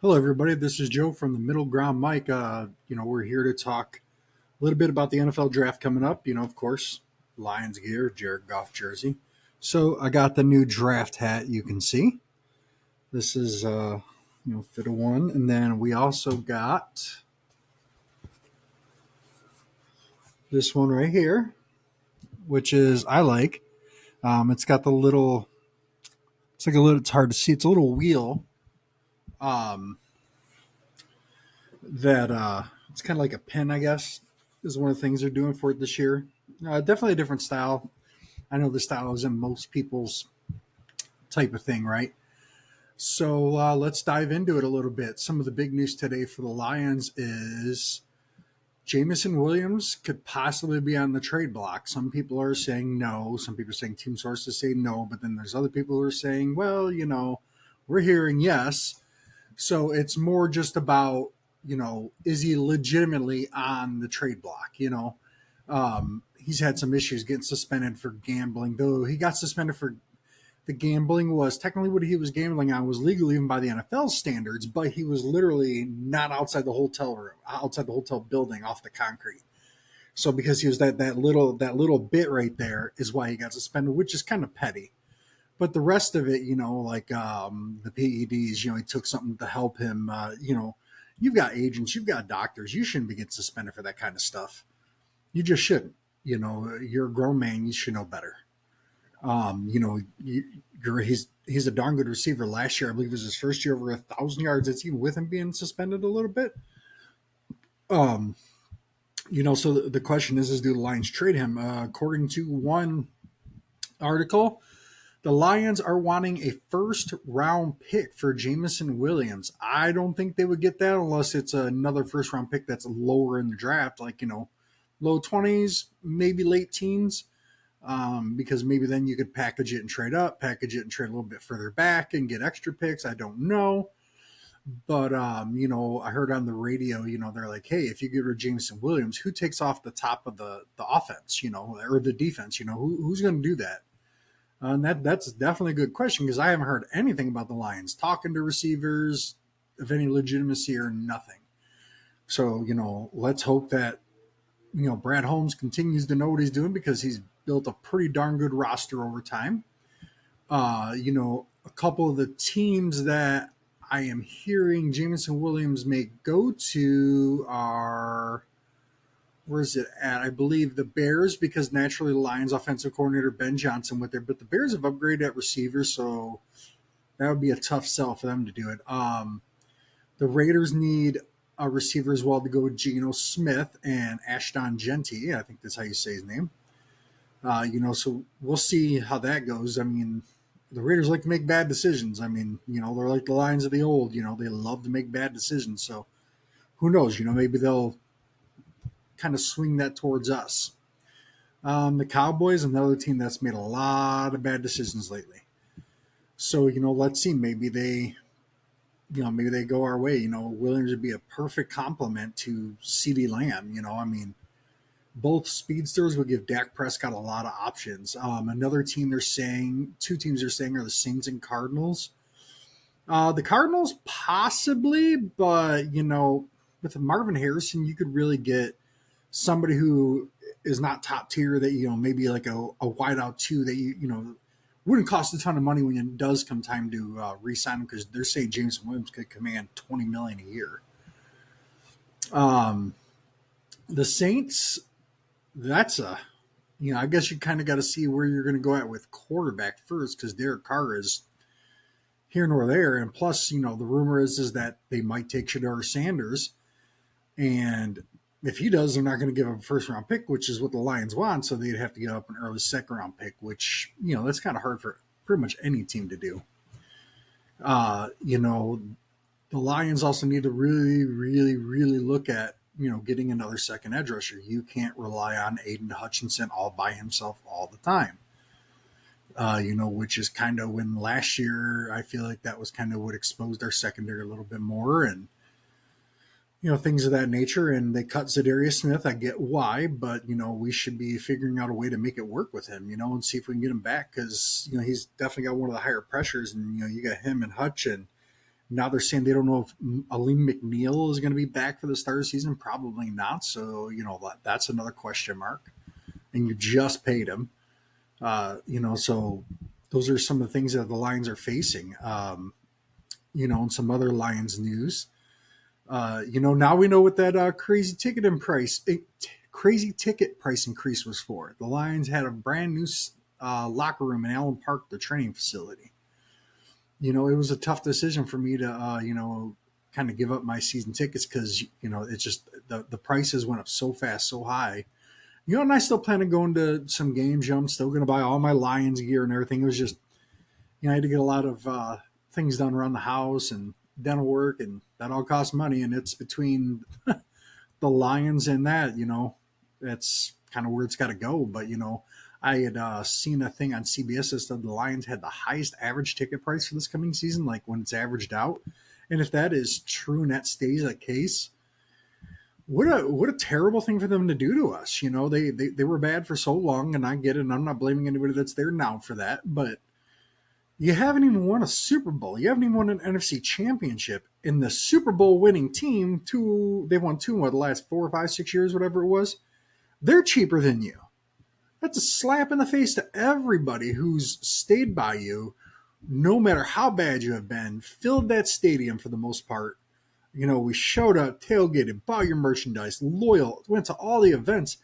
Hello, everybody. This is Joe from the Middle Ground Mike. We're here to talk a little bit about the NFL draft coming up. Of course, Lions gear, Jared Goff jersey. So I got the new draft hat. You can see this is fit of one, and then we also got this one right here, which is I like. It's got the little. It's like a little. It's hard to see. It's a little wheel. Um, that it's kind of like a pin, I guess, is one of the things they're doing for it this year. Definitely a different style. I know the style isn't most people's type of thing, right? So let's dive into it a little bit. Some of the big news today for the Lions is Jameson Williams could possibly be on the trade block. Some people are saying no. Some people are saying team sources say no. But then there's other people who are saying, well, we're hearing yes. So it's more just about, is he legitimately on the trade block? He's had some issues getting suspended for gambling, though he got suspended for the gambling was technically what he was gambling on was legal even by the NFL standards, but he was literally not outside the hotel room, outside the hotel building off the concrete. So because he was that little bit right there is why he got suspended, which is kind of petty. But the rest of it, the PEDs, he took something to help him. You've got agents, you've got doctors. You shouldn't be getting suspended for that kind of stuff. You just shouldn't. You're a grown man. You should know better. He's a darn good receiver. Last year, I believe, was his first year over 1,000 yards. It's even with him being suspended a little bit. Um, so the question is do the Lions trade him? According to one article, the Lions are wanting a first round pick for Jameson Williams. I don't think they would get that unless it's another first round pick that's lower in the draft, like, low 20s, maybe late teens. Because maybe then you could package it and trade up, package it and trade a little bit further back and get extra picks. I don't know. But, I heard on the radio, they're like, hey, if you get rid of Jameson Williams, who takes off the top of the offense, or the defense, who's going to do that? And that's definitely a good question because I haven't heard anything about the Lions talking to receivers of any legitimacy or nothing. So, let's hope that, Brad Holmes continues to know what he's doing because he's built a pretty darn good roster over time. A couple of the teams that I am hearing Jameson Williams may go to are, where is it at? I believe the Bears, because naturally the Lions offensive coordinator Ben Johnson went there, but the Bears have upgraded at receiver, so that would be a tough sell for them to do it. The Raiders need a receiver as well to go with Geno Smith and Ashton Genty. I think that's how you say his name. So we'll see how that goes. I mean, the Raiders like to make bad decisions. I mean, they're like the Lions of the old. They love to make bad decisions. So who knows? Maybe they'll kind of swing that towards us. The Cowboys, another team that's made a lot of bad decisions lately. So let's see. Maybe they go our way. Williams would be a perfect complement to CeeDee Lamb. I mean, both speedsters would give Dak Prescott a lot of options. Another team two teams they're saying are the Saints and Cardinals. The Cardinals possibly, but with Marvin Harrison, you could really get somebody who is not top tier that maybe like a wideout two that wouldn't cost a ton of money when it does come time to re-sign him because they're saying Jameson Williams could command $20 million a year. The Saints, that's I guess you kind of got to see where you're going to go at with quarterback first because Derek Carr is here nor there. And plus, the rumor is that they might take Shedeur Sanders. And if he does, they're not going to give him a first round pick, which is what the Lions want. So they'd have to give up an early second round pick, which, that's kind of hard for pretty much any team to do. The Lions also need to really, really, really look at, getting another second edge rusher. You can't rely on Aiden Hutchinson all by himself all the time. Which is kind of when last year I feel like that was kind of what exposed our secondary a little bit more and, things of that nature. And they cut Zadarius Smith. I get why, but, we should be figuring out a way to make it work with him, and see if we can get him back because, he's definitely got one of the higher pressures and, you got him and Hutch and Now they're saying they don't know if Aleem McNeil is going to be back for the start of the season. Probably not. So, that's another question mark. And you just paid him. So those are some of the things that the Lions are facing. And some other Lions news. Now we know what that crazy ticket price increase was for. The Lions had a brand new locker room in Allen Park, the training facility. It was a tough decision for me to, kind of give up my season tickets because, it's just the prices went up so fast, so high. And I still plan on going to some games. I'm still going to buy all my Lions gear and everything. It was just, I had to get a lot of things done around the house and dental work, and that all costs money. And it's between the Lions and that, that's kind of where it's got to go. But, I had seen a thing on CBS that said the Lions had the highest average ticket price for this coming season, like when it's averaged out. And if that is true and that stays the case, what a terrible thing for them to do to us. They were bad for so long, and I get it, and I'm not blaming anybody that's there now for that, but you haven't even won a Super Bowl. You haven't even won an NFC championship. In the Super Bowl winning team, they won two in the last 4 or 5, 6 years, whatever it was. They're cheaper than you. That's a slap in the face to everybody who's stayed by you, no matter how bad you have been, filled that stadium for the most part. We showed up, tailgated, bought your merchandise, loyal, went to all the events,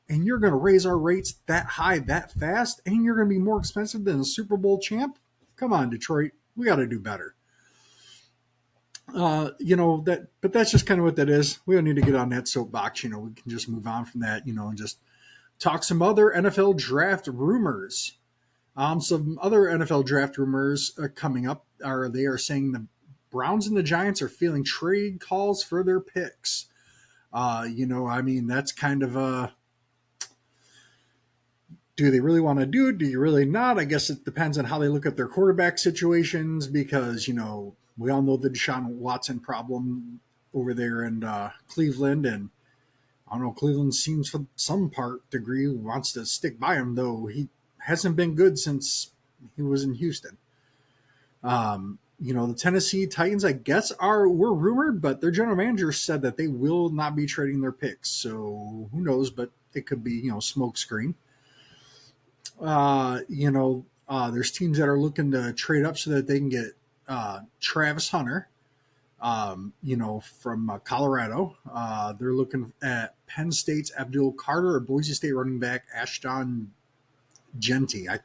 and you're going to raise our rates that high, that fast, and you're going to be more expensive than the Super Bowl champ? Come on, Detroit. We got to do better. But that's just kind of what that is. We don't need to get on that soapbox. We can just move on from that, and just talk some other NFL draft rumors. Some other NFL draft rumors coming up they are saying the Browns and the Giants are feeling trade calls for their picks. That's kind of a, do they really want to do it? Do you really not? I guess it depends on how they look at their quarterback situations because, we all know the Deshaun Watson problem over there in Cleveland. And I don't know, Cleveland seems for some degree wants to stick by him, though he hasn't been good since he was in Houston. The Tennessee Titans, I guess, were rumored, but their general manager said that they will not be trading their picks. So who knows, but it could be, smoke screen. There's teams that are looking to trade up so that they can get Travis Hunter, from Colorado. They're looking at Penn State's Abdul Carter or Boise State running back Ashton Genty. I'm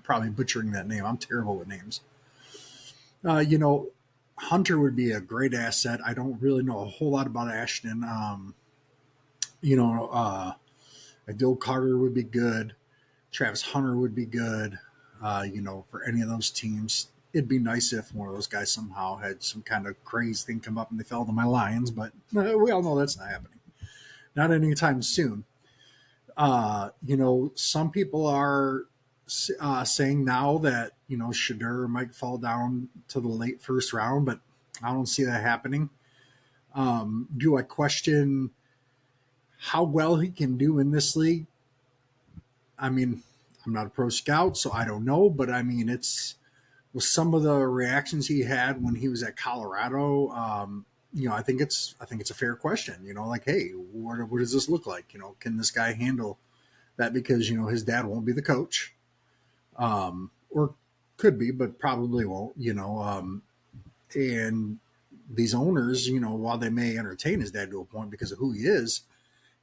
probably butchering that name. I'm terrible with names. Hunter would be a great asset. I don't really know a whole lot about Ashton. Abdul Carter would be good. Travis Hunter would be good. For any of those teams. It'd be nice if one of those guys somehow had some kind of crazy thing come up and they fell to my Lions, but we all know that's not happening. Not anytime soon. Some people are saying now that, Shedeur might fall down to the late first round, but I don't see that happening. Do I question how well he can do in this league? I'm not a pro scout, so I don't know, but it's with some of the reactions he had when he was at Colorado. I think it's a fair question. Like, hey, what does this look like? Can this guy handle that? Because his dad won't be the coach, or could be, but probably won't. And these owners, while they may entertain his dad to a point because of who he is,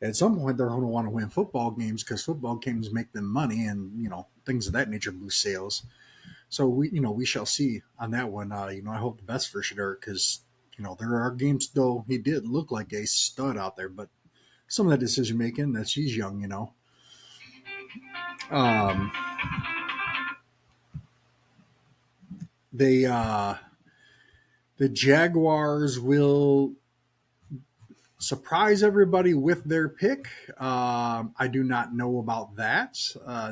at some point they're going to want to win football games because football games make them money, and things of that nature boost sales. So we shall see on that one. I hope the best for Shedeur because there are games though he did look like a stud out there, but some of that decision making he's young. The Jaguars will surprise everybody with their pick. I do not know about that.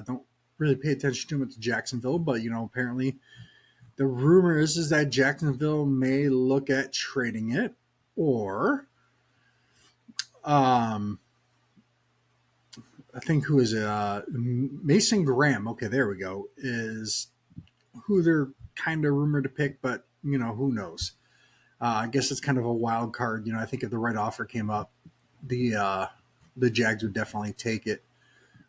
Don't really pay attention too much to Jacksonville, but apparently the rumor is that Jacksonville may look at trading it, or I think who is it? Mason Graham. Okay, there we go. Is who they're kind of rumored to pick, but who knows? I guess it's kind of a wild card. I think if the right offer came up, the uh, the Jags would definitely take it.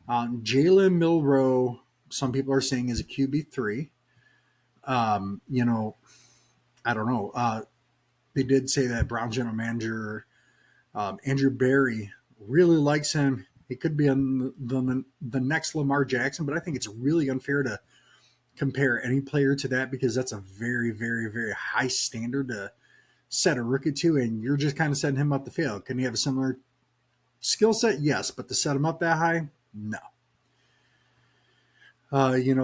Jalen Milroe, some people are saying is a QB3. Um, you know, I don't know. They did say that Brown general manager Andrew Berry really likes him. He could be on the next Lamar Jackson, but I think it's really unfair to compare any player to that because that's a very, very, very high standard to set a rookie to, and you're just kind of setting him up to fail. Can he have a similar skill set? Yes, but to set him up that high, no.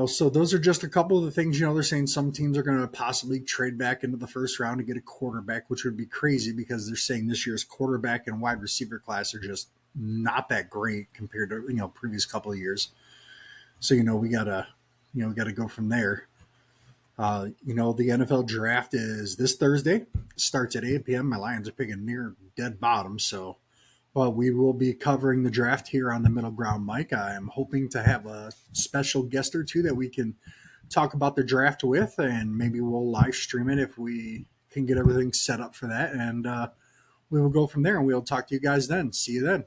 So those are just a couple of the things. They're saying some teams are going to possibly trade back into the first round to get a quarterback, which would be crazy because they're saying this year's quarterback and wide receiver class are just not that great compared to previous couple of years. So we gotta go from there. The NFL draft is this Thursday. It starts at 8 p.m. My Lions are picking near dead bottom, so well, we will be covering the draft here on the Middle Ground Mike. I am hoping to have a special guest or two that we can talk about the draft with, and maybe we'll live stream it if we can get everything set up for that. And we will go from there, and we'll talk to you guys then. See you then.